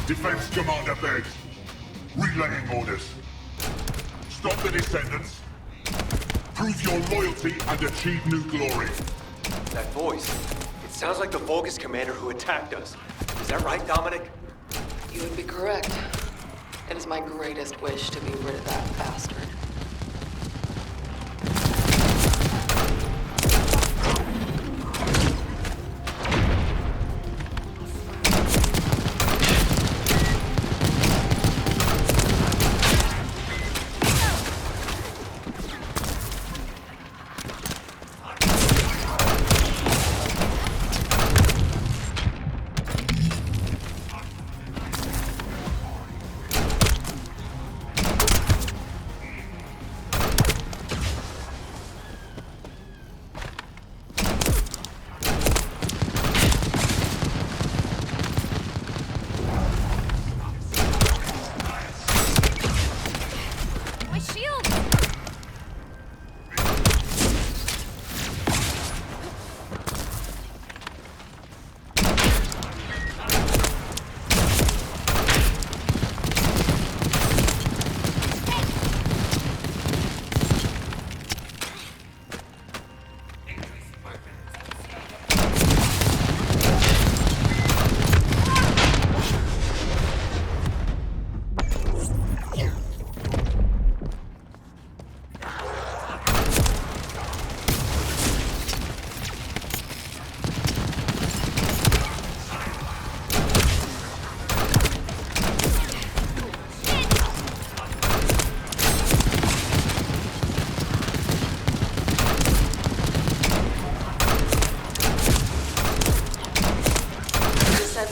Defense Commander begs. Relaying orders. Stop the Descendants. Prove your loyalty and achieve new glory. That voice. It sounds like the Vulgus commander who attacked us. Is that right, Dominic? You would be correct. It is my greatest wish to be rid of that bastard.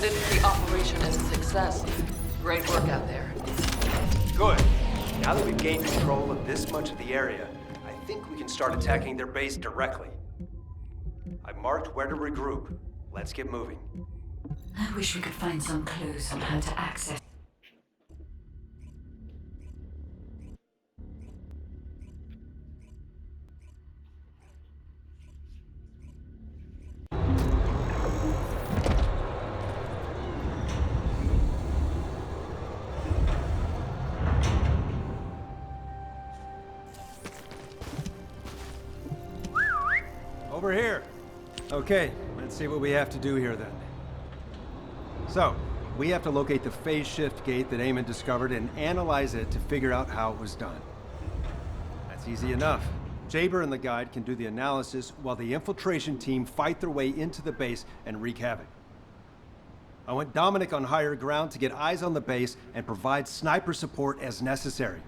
The operation is a success. Great work out there. Good. Now that we've gained control of this much of the area, I think we can start attacking their base directly. I've marked where to regroup. Let's get moving. I wish we could find some clues on how to access. Over here. Okay, let's see what we have to do here then. So, we have to locate the phase shift gate that Eamon discovered and analyze it to figure out how it was done. That's easy enough. Jaber and the guide can do the analysis while the infiltration team fight their way into the base and wreak havoc. I want Dominic on higher ground to get eyes on the base and provide sniper support as necessary.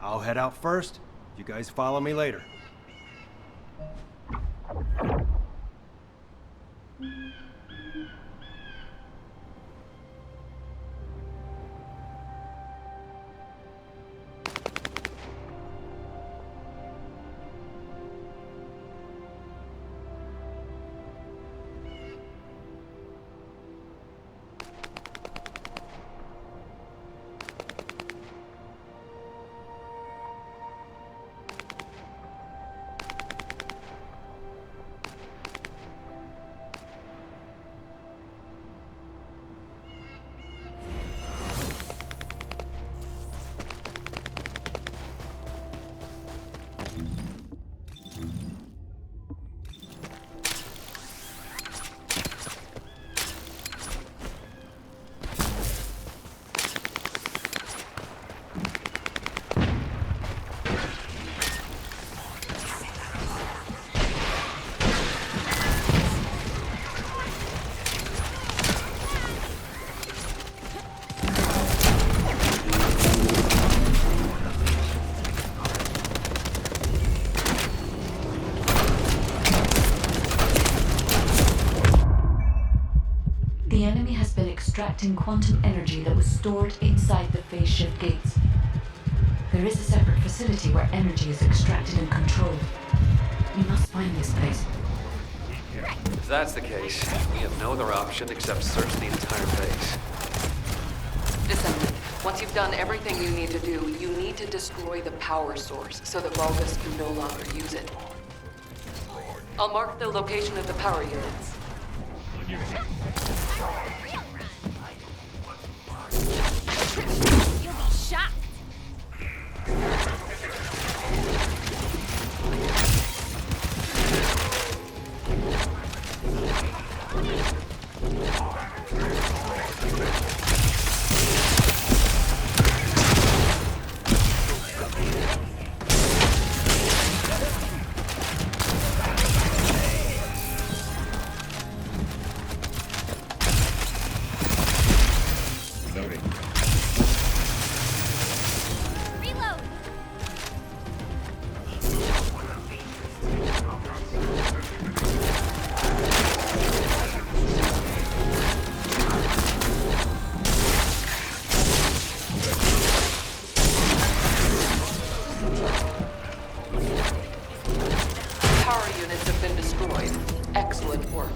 I'll head out first. You guys follow me later. extracting quantum energy that was stored inside the phase shift gates. There is a separate facility where energy is extracted and controlled. We must find this place. If that's the case, we have no other option except search the entire base. Descendant, once you've done everything you need to do, you need to destroy the power source so that Vulgus can no longer use it. I'll mark the location of the power units. You'll be shocked. Reload. Power units have been destroyed. Excellent work.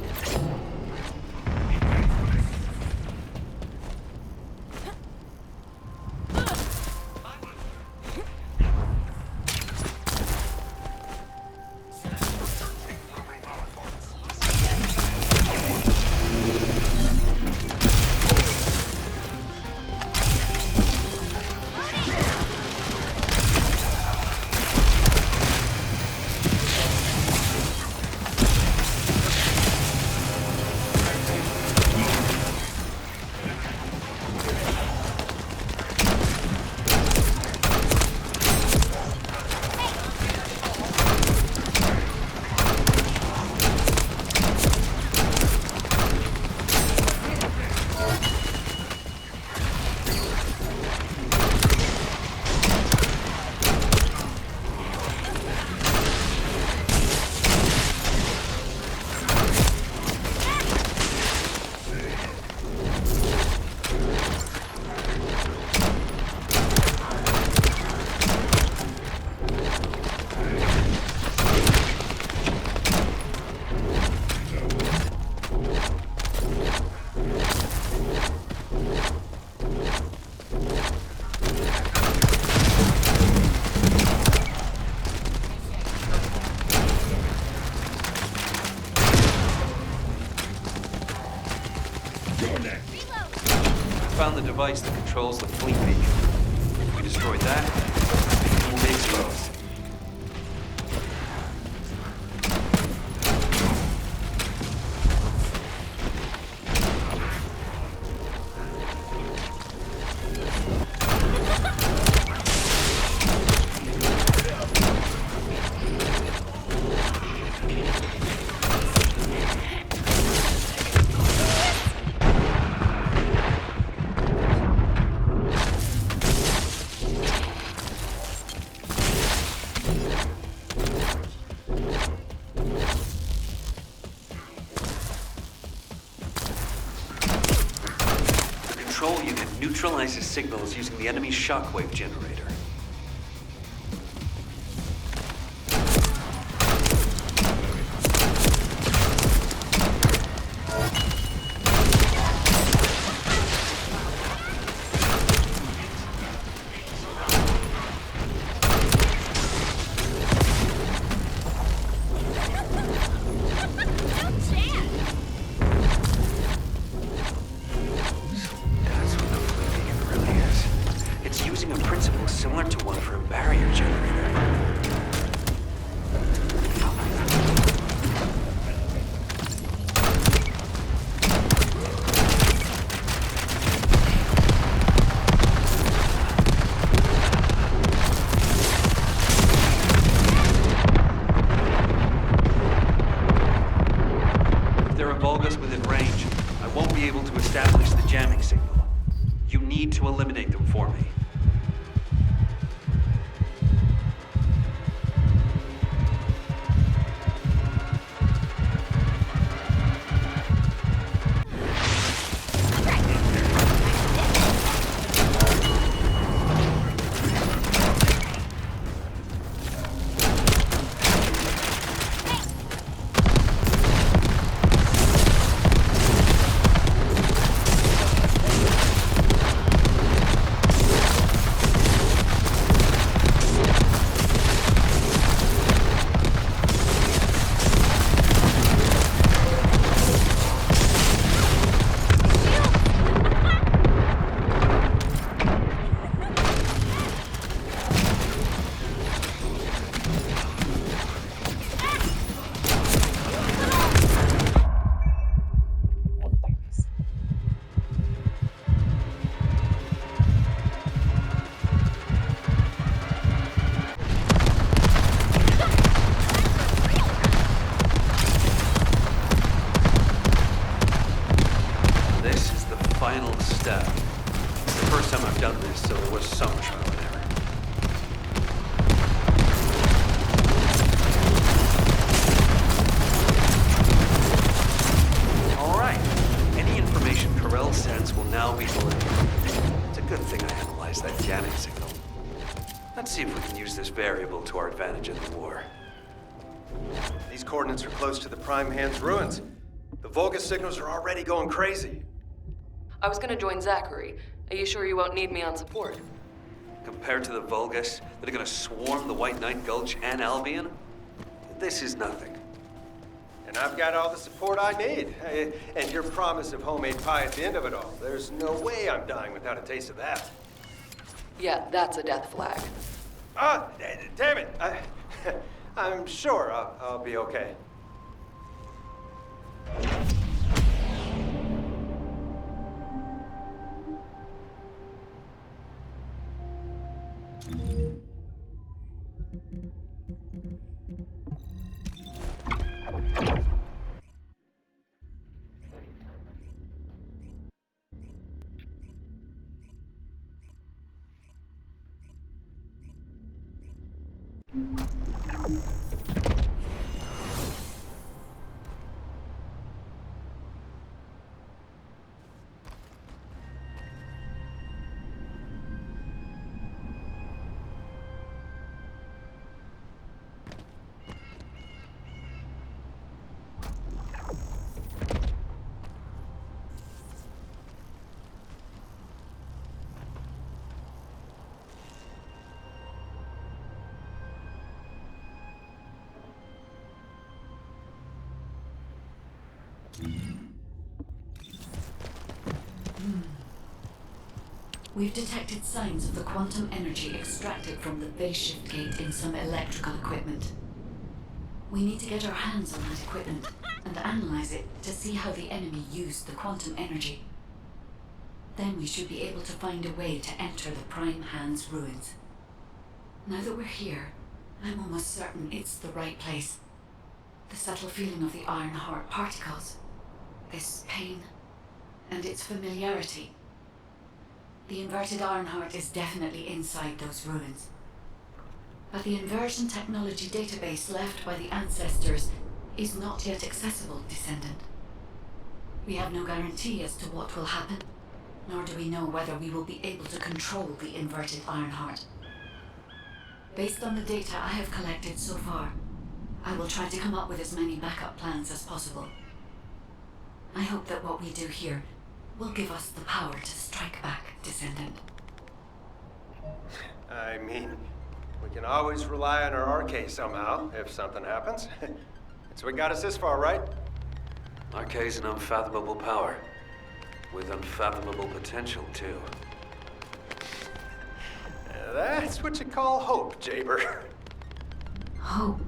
Found the device that controls the fleet beacon. If we destroyed that, we'll be exposed. Control unit neutralizes signals using the enemy's shockwave generator. That's what the fleet beacon really is. It's using a principle similar to one for a barrier generator. If there are Vulgus within range, I won't be able to establish the jamming signal. You need to eliminate them for me. variable to our advantage in the war. These coordinates are close to the Prime Hand's ruins. The Volga signals are already going crazy. I was gonna join Zachary. Are you sure you won't need me on support? Compared to the Volgas that are gonna swarm the White Knight Gulch and Albion, this is nothing. And I've got all the support I need. And your promise of homemade pie at the end of it all. There's no way I'm dying without a taste of that. Yeah, that's a death flag. Ah, damn it! I'm sure I'll be okay. We've detected signs of the quantum energy extracted from the phase shift gate in some electrical equipment. We need to get our hands on that equipment and analyze it to see how the enemy used the quantum energy. Then we should be able to find a way to enter the Prime Hand's ruins. Now that we're here, I'm almost certain it's the right place. The subtle feeling of the Iron Heart particles, this pain, and its familiarity. The inverted Ironheart is definitely inside those ruins. But the inversion technology database left by the ancestors is not yet accessible, Descendant. We have no guarantee as to what will happen, nor do we know whether we will be able to control the inverted Ironheart. Based on the data I have collected so far, I will try to come up with as many backup plans as possible. I hope that what we do here will give us the power to strike back, Descendant. I mean, we can always rely on our arcade somehow, if something happens. It's what got us this far, right? Arcade's an unfathomable power. With unfathomable potential, too. That's what you call hope, Jaber. Hope.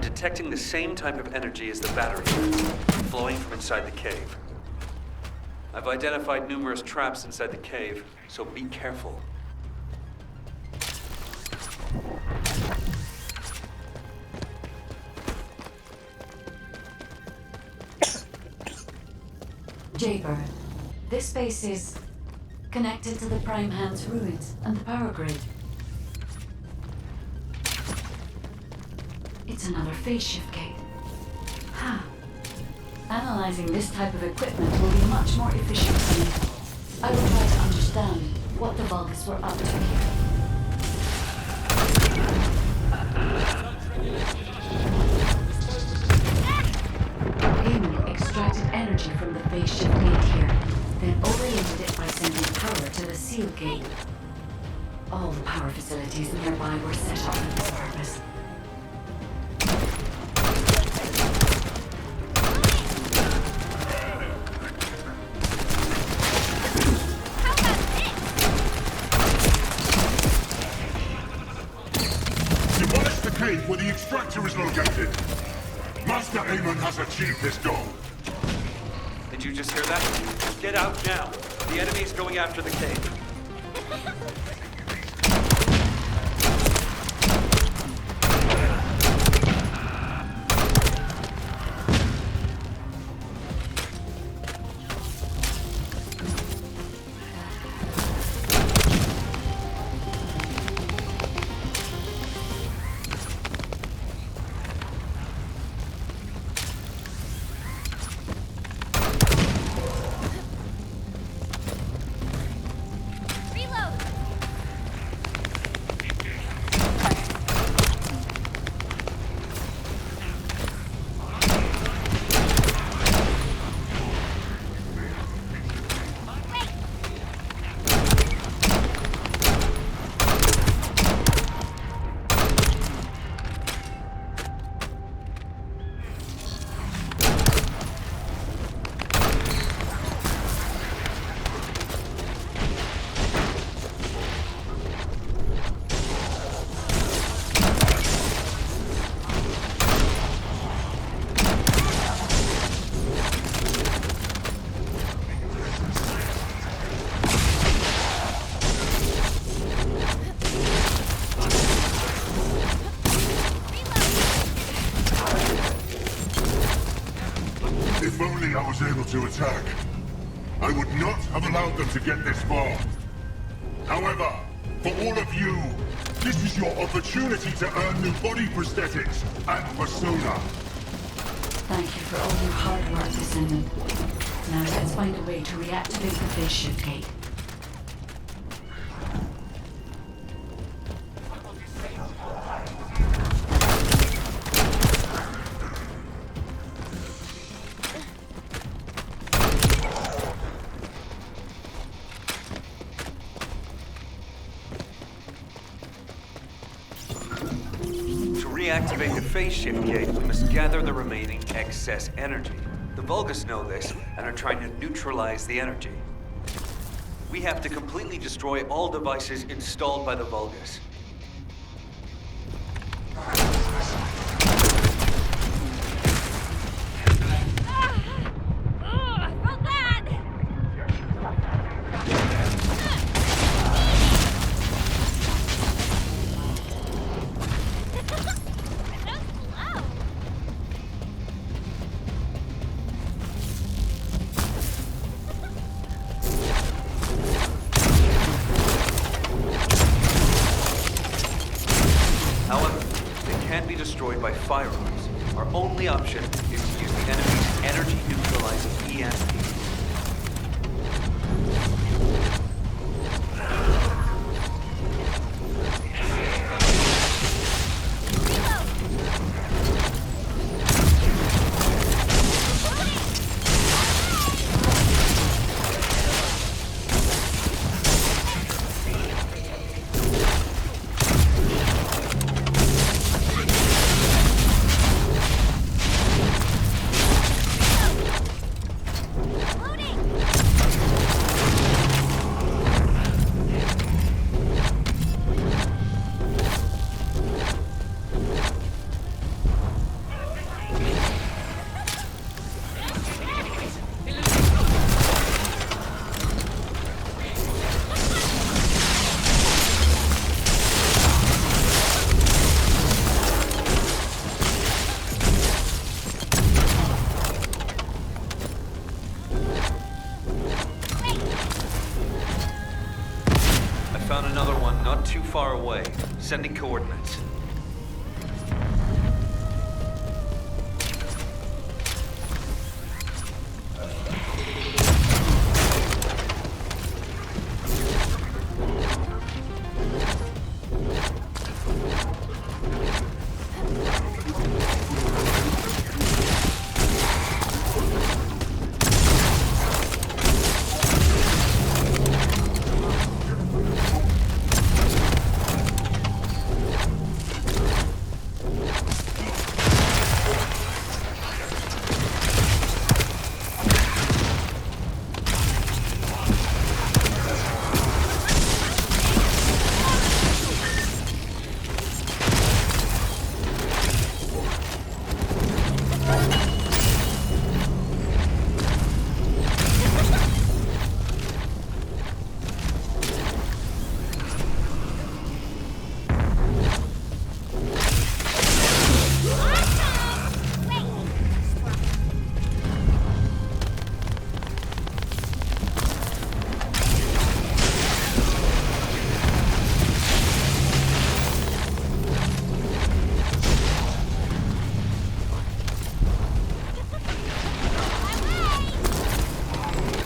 Detecting the same type of energy as the battery, flowing from inside the cave. I've identified numerous traps inside the cave, so be careful. Jaybird, this base is connected to the Prime Hand's ruins and the power grid. It's another phase shift gate. Ha! Analyzing this type of equipment will be much more efficient for me. I will try to understand what the Vulgus were up to here. Eamon extracted energy from the phase shift gate here, then oriented it by sending power to the seal gate. All the power facilities nearby were set up for this purpose. Demolish the cave where the extractor is located. Master Aemon has achieved his goal. Did you just hear that? Get out now. The enemy is going after the cave. Reload! If only I was able to attack. I would not have allowed them to get this far. However, for all of you, this is your opportunity to earn new body prosthetics and persona. Thank you for all your hard work, Descendant. Now let's find a way to reactivate the phase shift gate. To reactivate the phase shift gate, we must gather the remaining excess energy. The Vulgus know this and are trying to neutralize the energy. We have to completely destroy all devices installed by the Vulgus. I felt that! That was slow. However, they can be destroyed by firearms. Our only option is to use the enemy's energy-neutralizing EMP. Loading! Sending coordinates.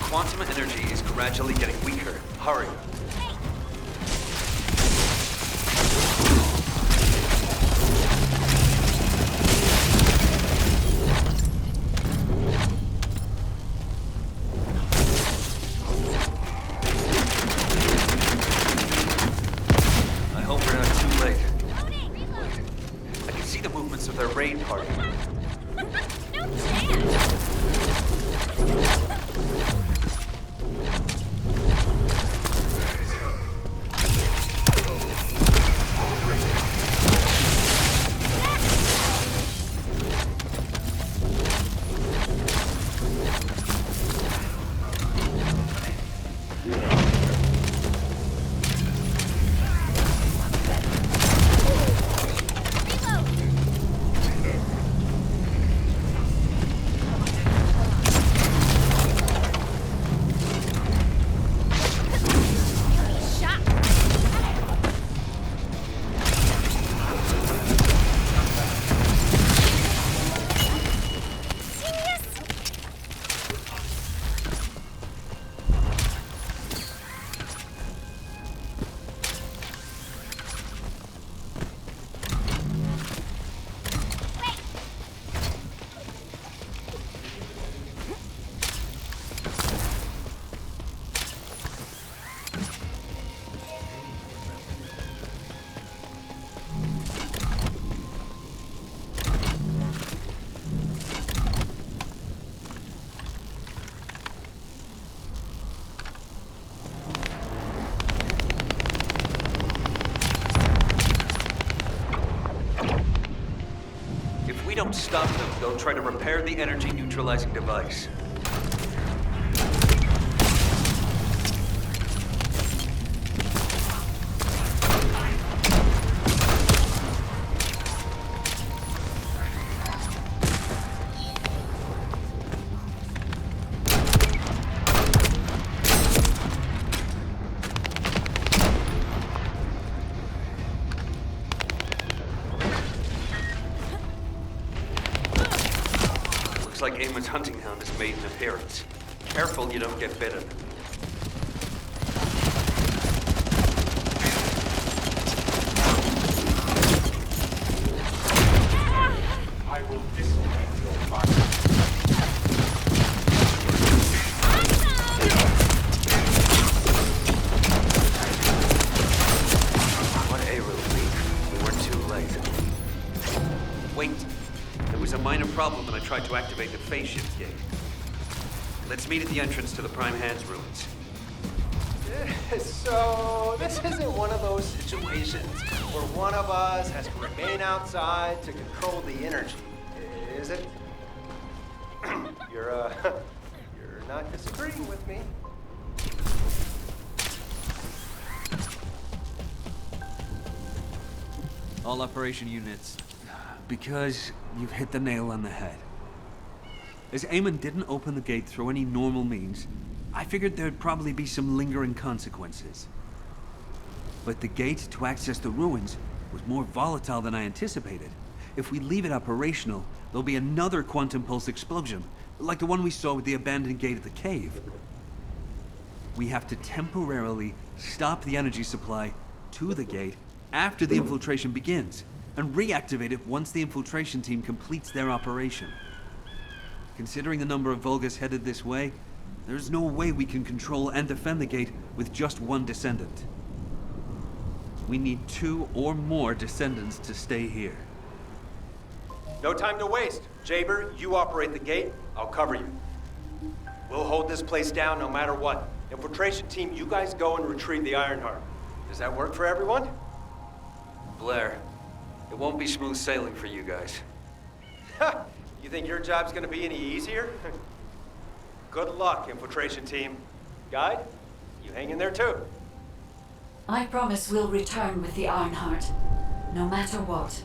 Quantum energy is gradually getting weaker. Hurry. I hope we're not too late. I can see the movements of their raid party. No chance. If we don't stop them, they'll try to repair the energy neutralizing device. Looks like Eamon's hunting hound has made an appearance. Careful you don't get bitten. I will disconnect your body. What a relief. We weren't too late. Wait. There was a minor problem when I tried to activate the phase shift gate. Let's meet at the entrance to the Prime Hands ruins. So, this isn't one of those situations where one of us has to remain outside to control the energy, is it? You're not disagreeing with me. All operation units. Because you've hit the nail on the head. As Eamon didn't open the gate through any normal means, I figured there'd probably be some lingering consequences. But the gate to access the ruins was more volatile than I anticipated. If we leave it operational, there'll be another quantum pulse explosion, like the one we saw with the abandoned gate at the cave. We have to temporarily stop the energy supply to the gate after the infiltration begins, and reactivate it once the infiltration team completes their operation. Considering the number of Vulgus headed this way, there's no way we can control and defend the gate with just one Descendant. We need 2 or more Descendants to stay here. No time to waste. Jaber, you operate the gate. I'll cover you. We'll hold this place down no matter what. Infiltration team, you guys go and retrieve the Ironheart. Does that work for everyone? Blair, it won't be smooth sailing for you guys. Ha! You think your job's gonna be any easier? Good luck, infiltration team. Guide, you hang in there too. I promise we'll return with the Ironheart, no matter what.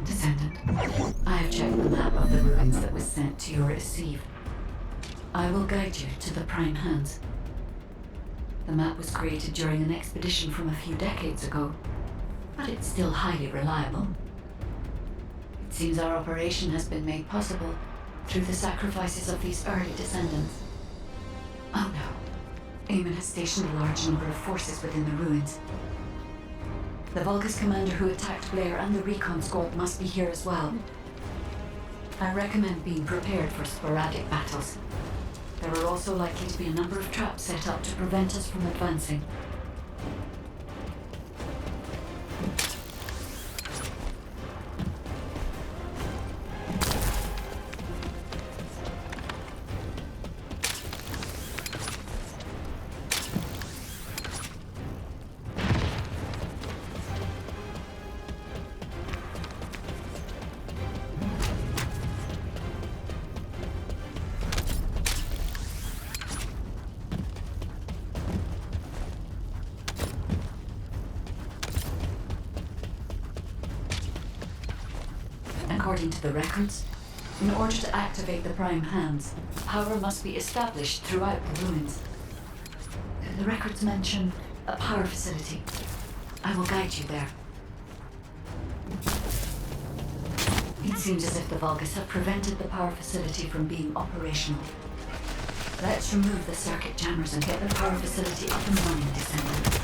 Descendant, I have checked the map of the ruins that was sent to your receive. I will guide you to the Prime Hands. The map was created during an expedition from a few decades ago, but it's still highly reliable. It seems our operation has been made possible through the sacrifices of these early descendants. Oh no. Eamon has stationed a large number of forces within the ruins. The Vulgus commander who attacked Blair and the recon squad must be here as well. I recommend being prepared for sporadic battles. There are also likely to be a number of traps set up to prevent us from advancing. According to the records, in order to activate the Prime Hands, power must be established throughout the ruins. The records mention a power facility. I will guide you there. It seems as if the Vulgus have prevented the power facility from being operational. Let's remove the circuit jammers and get the power facility up and running, Descendant.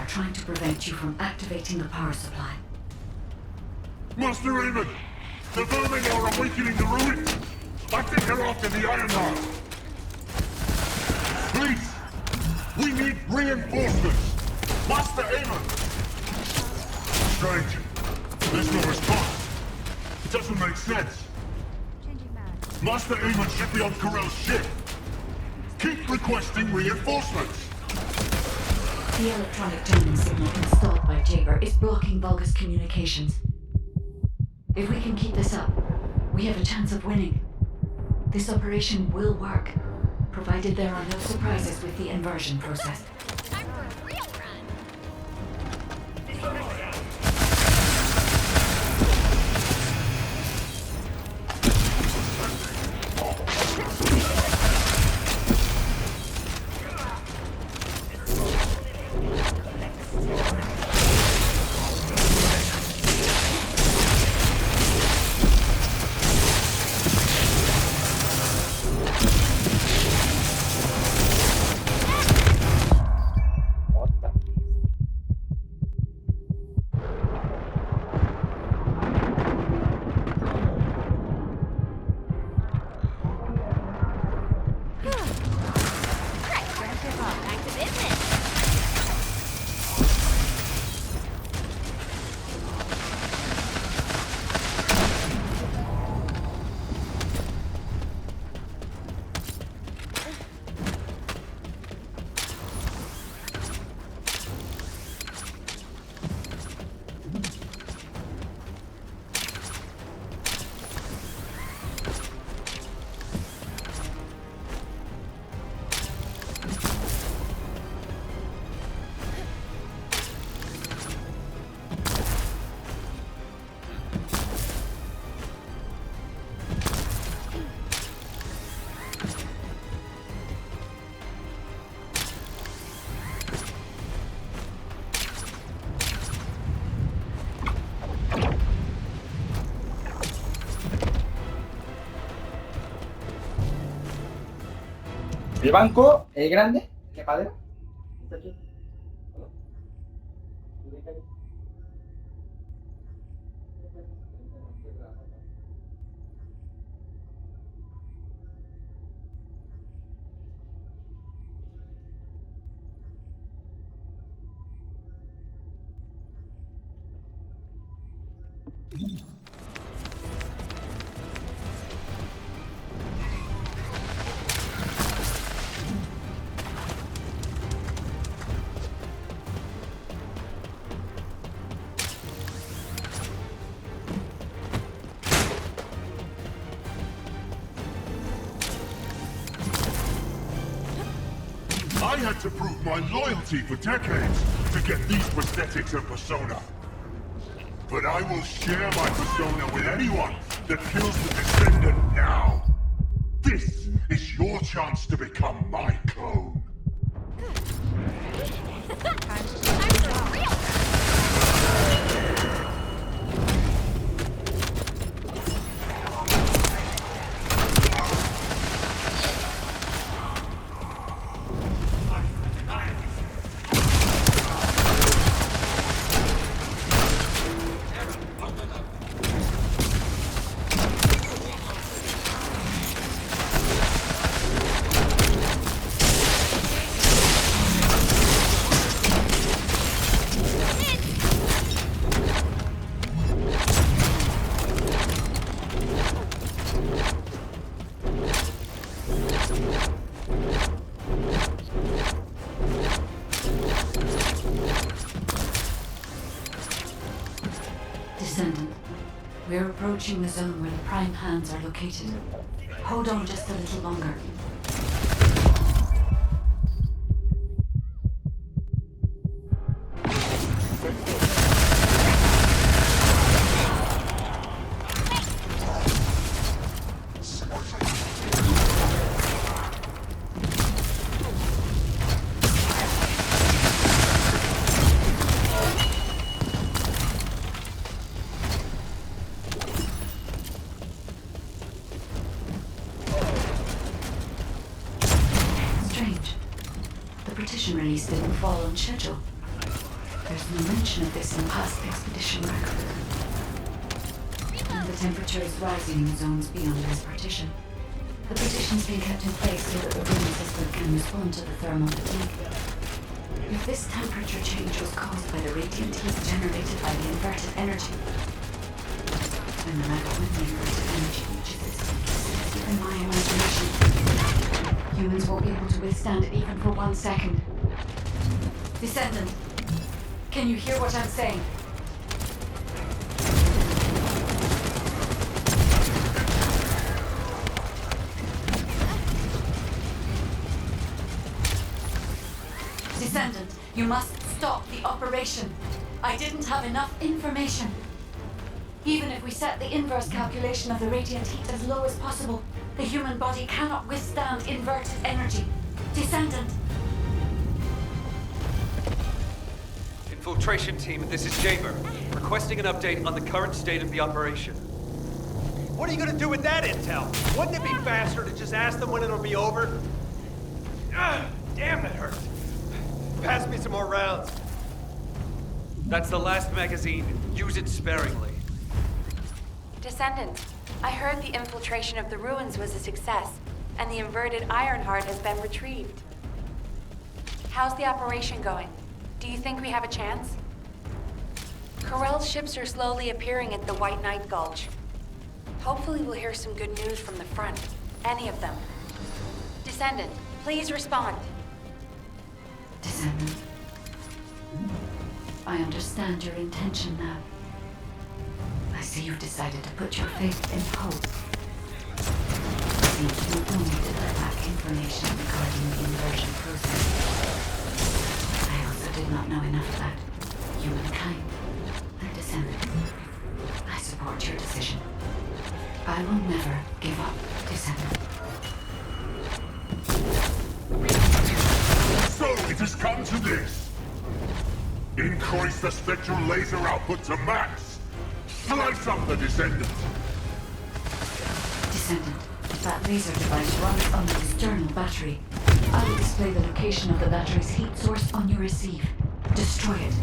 Trying to prevent you from activating the power supply. Master Raymond! The vermin are awakening the ruins! I think they're after the Ironheart! Please! We need reinforcements! Master Aemon! Strange. There's no response. It doesn't make sense. Master Aemon should be on Corell's ship. Keep requesting reinforcements! The electronic jamming signal installed by Jaber is blocking Vulgus communications. If we can keep this up, we have a chance of winning. This operation will work, provided there are no surprises with the inversion process. Time for a real run. El banco es grande, de madera. Está aquí. I had to prove my loyalty for decades to get these prosthetics and persona. But I will share my persona with anyone that kills the Descendant now. This is your chance to become my clone. I'm for real. Descendant, we're approaching the zone where the prime hands are located. Hold on just a little longer. Strange. The partition release didn't fall on schedule. There's no mention of this in past expedition record. And the temperature is rising in zones beyond this partition. The partition's been kept in place so that the room system can respond to the thermal fatigue. If this temperature change was caused by the radiant heat generated by the inverted energy, then no matter when the inverted energy reaches its peak, in my imagination, humans won't be able to withstand it even for 1 second. Descendant, can you hear what I'm saying? Descendant, you must stop the operation. I didn't have enough information. Even if we set the inverse calculation of the radiant heat as low as possible, the human body cannot withstand inverted energy. Descendant! Infiltration team, this is Jaber. Requesting an update on the current state of the operation. What are you gonna do with that intel? Wouldn't it be faster to just ask them when it'll be over? Damn, that hurts. Pass me some more rounds. That's the last magazine. Use it sparingly. Descendant, I heard the infiltration of the ruins was a success, and the inverted Ironheart has been retrieved. How's the operation going? Do you think we have a chance? Corell's ships are slowly appearing at the White Knight Gulch. Hopefully we'll hear some good news from the front. Any of them. Descendant, please respond. Descendant. I understand your intention now. I see you've decided to put your faith in hope. It seems not only did I lack information regarding the inversion process, I also did not know enough about humankind and Descendant. I support your decision. I will never give up, Descendant. So it has come to this. Increase the spectral laser output to max. Slice up the Descendant. Descendant, if that laser device runs on the external battery, I will display the location of the battery's heat source on your receive. Destroy it.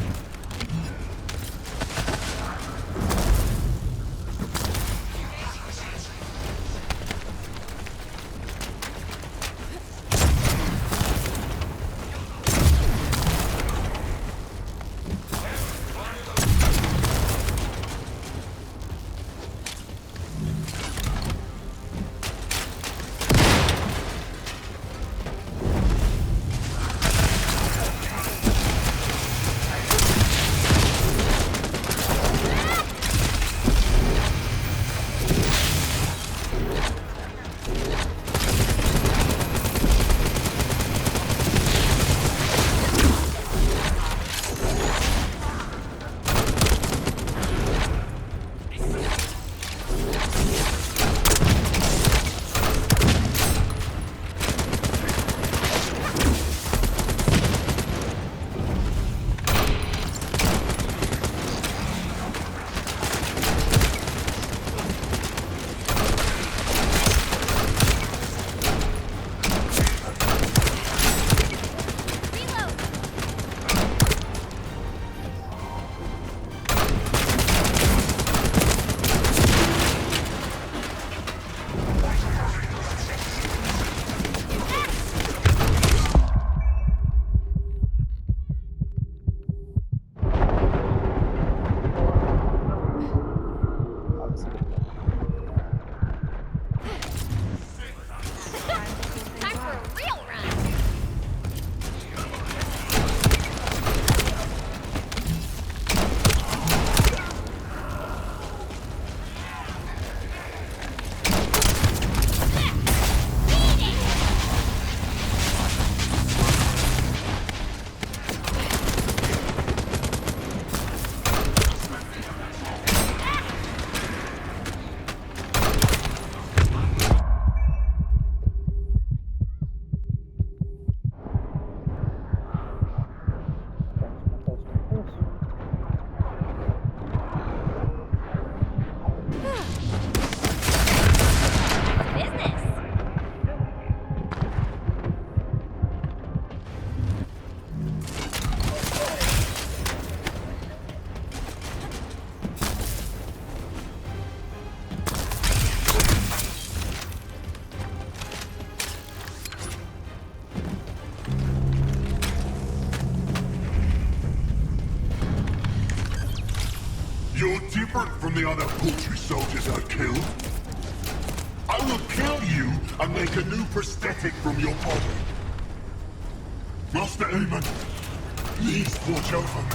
You're different from the other poultry soldiers I killed. I will kill you and make a new prosthetic from your body. Master Aemon, please watch over me.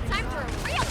Time for a real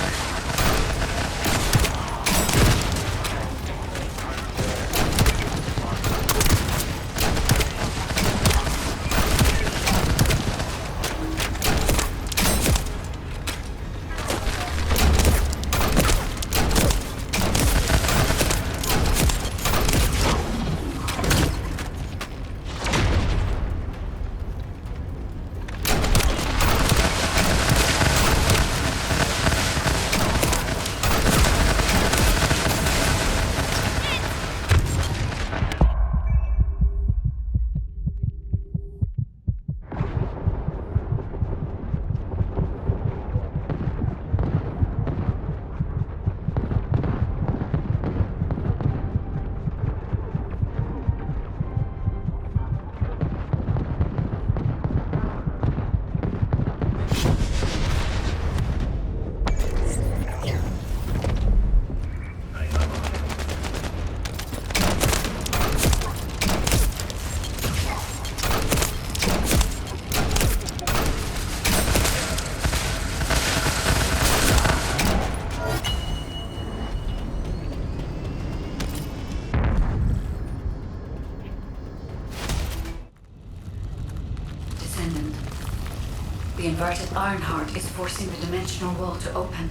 Descendant. The inverted Ironheart is forcing the dimensional wall to open.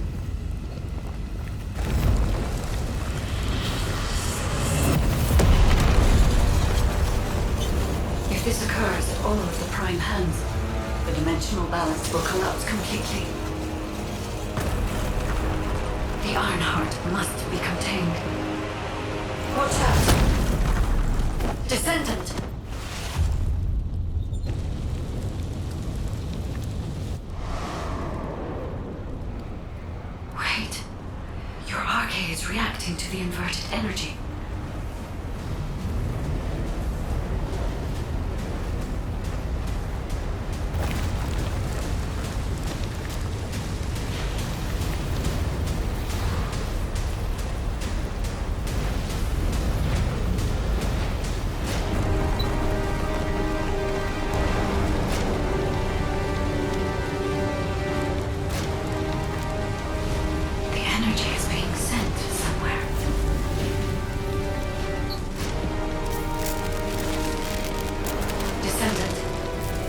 If this occurs at all of the prime hands, the dimensional balance will collapse completely. The Ironheart must be contained. Watch out! Descendant! Wait. Your arcade is reacting to the inverted energy.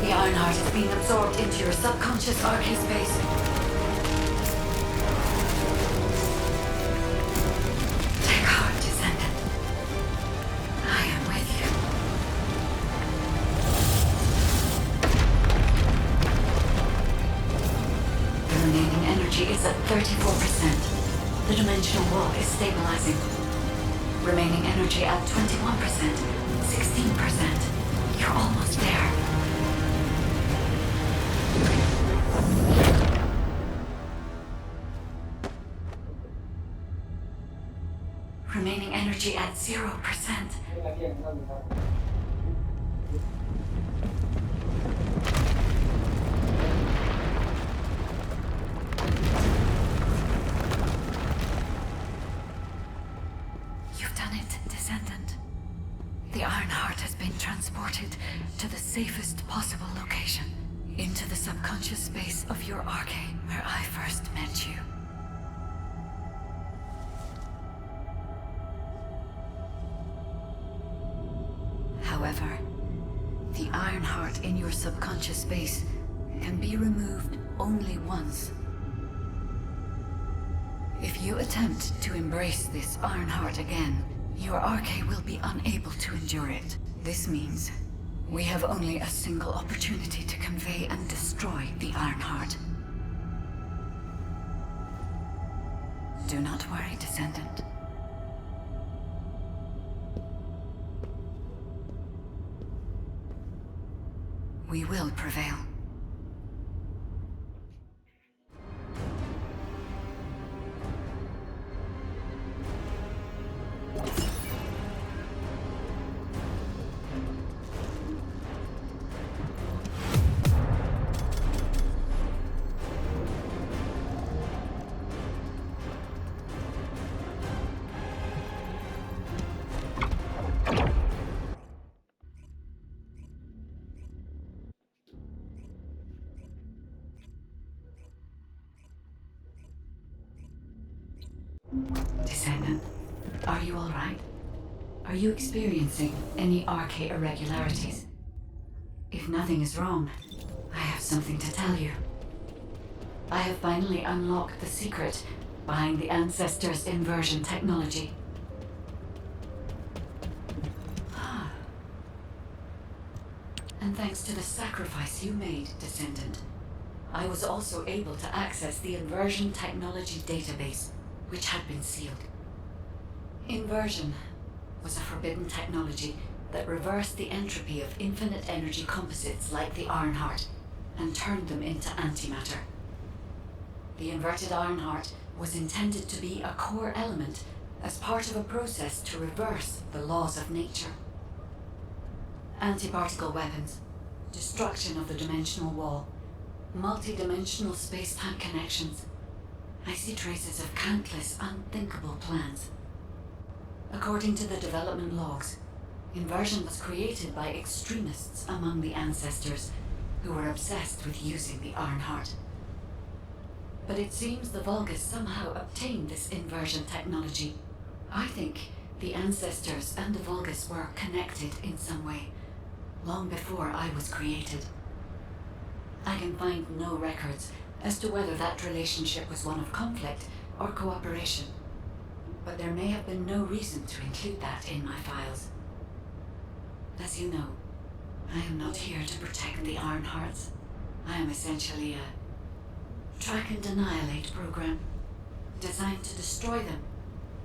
The Ironheart is being absorbed into your subconscious arcade space. Take heart, Descendant. I am with you. The remaining energy is at 34%. The dimensional wall is stabilizing. Remaining energy at 21%, 16%. You're almost there. Remaining energy at 0%. You've done it, Descendant. The Ironheart has been transported to the safest possible location. Into the subconscious space of your arcade, where I first met you. However, the Ironheart in your subconscious space can be removed only once. If you attempt to embrace this Ironheart again, your arcade will be unable to endure it. This means we have only a single opportunity to convey and destroy the Ironheart. Do not worry, Descendant. We will prevail. Descendant. Are you all right? Are you experiencing any RK irregularities? If nothing is wrong, I have something to tell you. I have finally unlocked the secret behind the Ancestors' inversion technology. And thanks to the sacrifice you made, Descendant, I was also able to access the inversion technology database, which had been sealed. Inversion was a forbidden technology that reversed the entropy of infinite energy composites like the Ironheart and turned them into antimatter. The inverted Ironheart was intended to be a core element as part of a process to reverse the laws of nature. Anti-particle weapons, destruction of the dimensional wall, multi-dimensional space-time connections. I see traces of countless unthinkable plans. According to the development logs, inversion was created by extremists among the Ancestors who were obsessed with using the Ironheart. But it seems the Vulgus somehow obtained this inversion technology. I think the Ancestors and the Vulgus were connected in some way, long before I was created. I can find no records as to whether that relationship was one of conflict or cooperation, but there may have been no reason to include that in my files. As you know, I am not here to protect the Ironhearts. I am essentially a track and annihilate program, designed to destroy them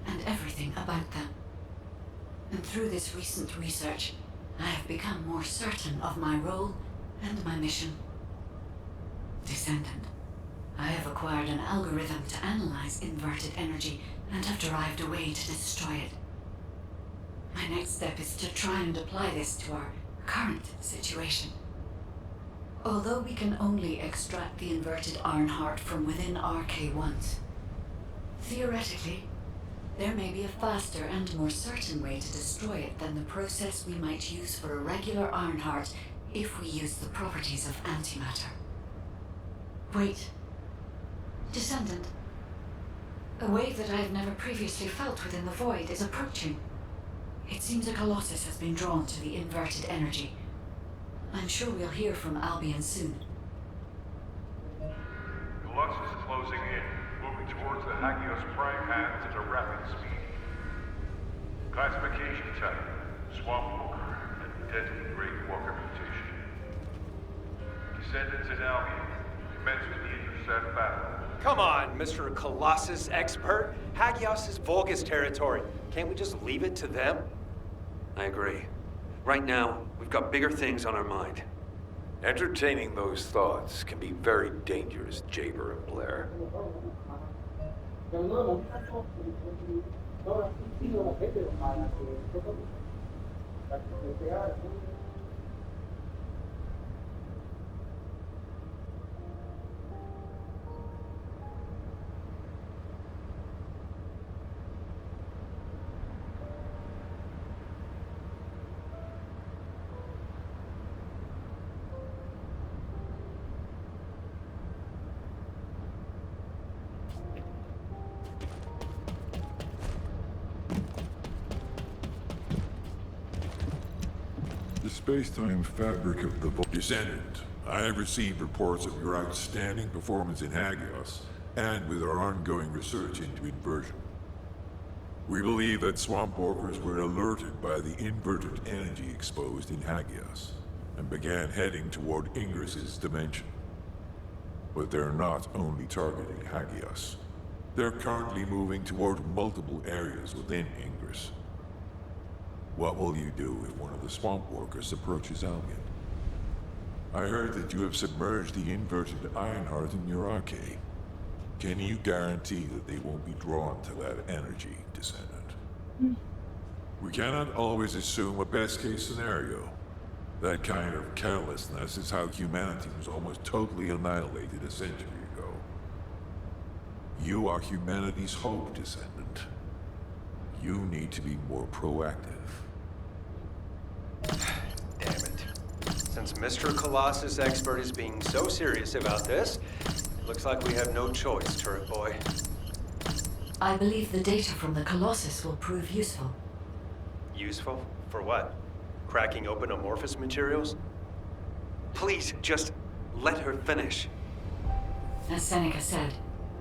and everything about them. And through this recent research, I have become more certain of my role and my mission. Descendant, I have acquired an algorithm to analyze inverted energy and have derived a way to destroy it. My next step is to try and apply this to our current situation. Although we can only extract the inverted Ironheart from within RK-1s, theoretically, there may be a faster and more certain way to destroy it than the process we might use for a regular Ironheart if we use the properties of antimatter. Wait. Descendant. A wave that I have never previously felt within the void is approaching. It seems a Colossus has been drawn to the inverted energy. I'm sure we'll hear from Albion soon. Colossus is closing in, moving towards the Hagios prime hands at a rapid speed. Classification type, Swamp Walker, and deadly Great Walker mutation. Descendants in Albion, commence with the intercept battle. Come on, Mr. Colossus expert. Hagios is Vulgus territory. Can't we just leave it to them? I agree. Right now, we've got bigger things on our mind. Entertaining those thoughts can be very dangerous, Jaber and Blair. The space-time fabric of the Descendant, I have received reports of your outstanding performance in Hagios, and with our ongoing research into inversion. We believe that swamp walkers were alerted by the inverted energy exposed in Hagios, and began heading toward Ingris's dimension. But they're not only targeting Hagios. They're currently moving toward multiple areas within Ingris. What will you do if one of the swamp walkers approaches Albion? I heard that you have submerged the inverted Ironheart in your arcade. Can you guarantee that they won't be drawn to that energy, Descendant? We cannot always assume a best-case scenario. That kind of carelessness is how humanity was almost totally annihilated a century ago. You are humanity's hope, Descendant. You need to be more proactive. Damn it. Since Mr. Colossus expert is being so serious about this, looks like we have no choice, turret boy. I believe the data from the Colossus will prove useful. Useful? For what? Cracking open amorphous materials? Please, just let her finish. As Seneca said,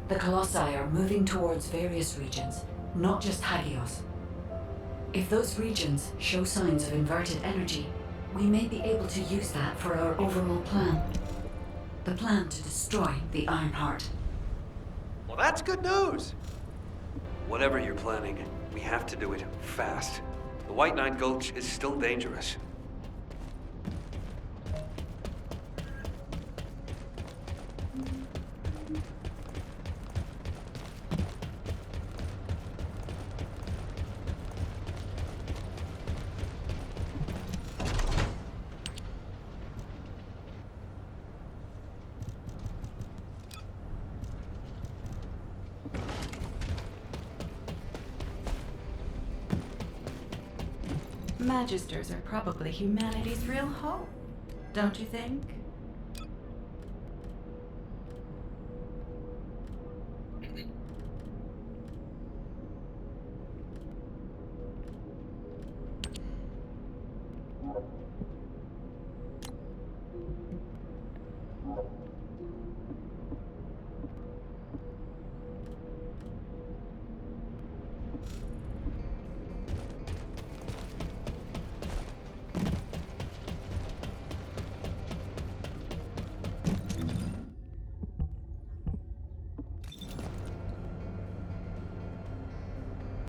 the Colossi are moving towards various regions, not just Hagios. If those regions show signs of inverted energy, we may be able to use that for our overall plan. The plan to destroy the Ironheart. Well, that's good news. Whatever you're planning, we have to do it fast. The White Knight Gulch is still dangerous. Magisters are probably humanity's real hope, don't you think?